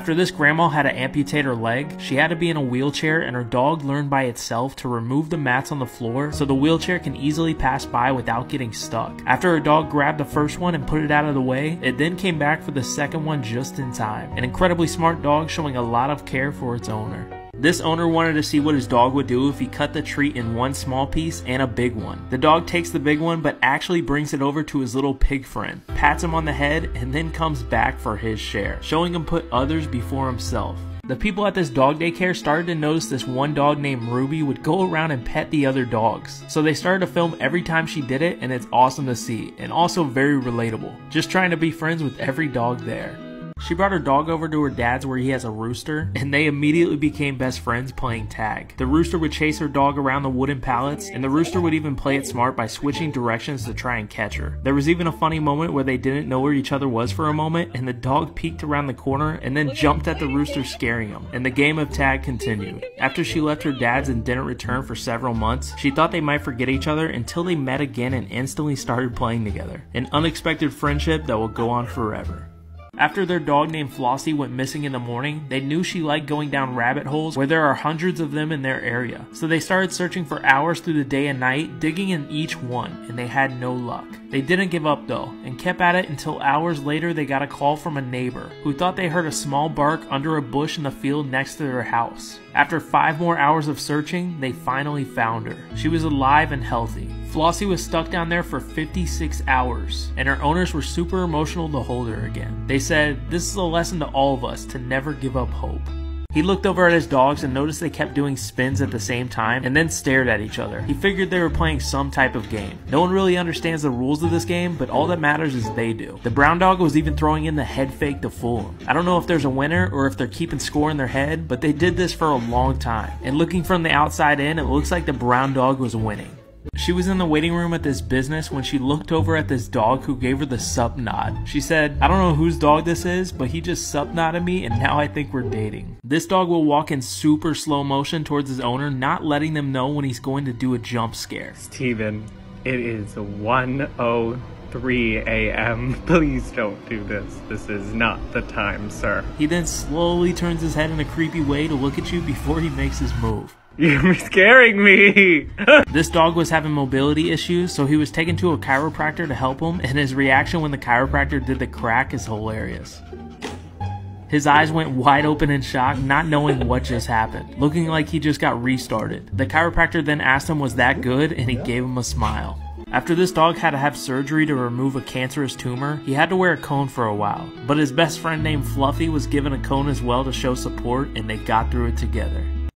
After this grandma had to amputate her leg, she had to be in a wheelchair, and her dog learned by itself to remove the mats on the floor so the wheelchair can easily pass by without getting stuck. After her dog grabbed the first one and put it out of the way, it then came back for the second one just in time. An incredibly smart dog showing a lot of care for its owner. This owner wanted to see what his dog would do if he cut the treat in one small piece and a big one. The dog takes the big one but actually brings it over to his little pig friend, pats him on the head, and then comes back for his share, showing him put others before himself. The people at this dog daycare started to notice this one dog named Ruby would go around and pet the other dogs. So they started to film every time she did it, and it's awesome to see, and also very relatable. Just trying to be friends with every dog there. She brought her dog over to her dad's where he has a rooster, and they immediately became best friends playing tag. The rooster would chase her dog around the wooden pallets, and the rooster would even play it smart by switching directions to try and catch her. There was even a funny moment where they didn't know where each other was for a moment, and the dog peeked around the corner and then jumped at the rooster, scaring him, and the game of tag continued. After she left her dad's and didn't return for several months, she thought they might forget each other until they met again and instantly started playing together. An unexpected friendship that will go on forever. After their dog named Flossie went missing in the morning, they knew she liked going down rabbit holes where there are hundreds of them in their area. So they started searching for hours through the day and night, digging in each one, and they had no luck. They didn't give up though, and kept at it until hours later they got a call from a neighbor who thought they heard a small bark under a bush in the field next to their house. After 5 more hours of searching, they finally found her. She was alive and healthy. Flossie was stuck down there for 56 hours, and her owners were super emotional to hold her again. They said, "This is a lesson to all of us to never give up hope." He looked over at his dogs and noticed they kept doing spins at the same time and then stared at each other. He figured they were playing some type of game. No one really understands the rules of this game, but all that matters is they do. The brown dog was even throwing in the head fake to fool him. I don't know if there's a winner or if they're keeping score in their head, but they did this for a long time. And looking from the outside in, it looks like the brown dog was winning. She was in the waiting room at this business when she looked over at this dog who gave her the sup nod. She said, "I don't know whose dog this is, but he just sup nodded me and now I think we're dating." This dog will walk in super slow motion towards his owner, not letting them know when he's going to do a jump scare. "Steven, it is 1:03 a.m. Please don't do this. This is not the time, sir." He then slowly turns his head in a creepy way to look at you before he makes his move. "You're scaring me!" This dog was having mobility issues, so he was taken to a chiropractor to help him, and his reaction when the chiropractor did the crack is hilarious. His eyes went wide open in shock, not knowing what just happened, looking like he just got restarted. The chiropractor then asked him was that good, and he gave him a smile. After this dog had to have surgery to remove a cancerous tumor, he had to wear a cone for a while, but his best friend named Fluffy was given a cone as well to show support, and they got through it together.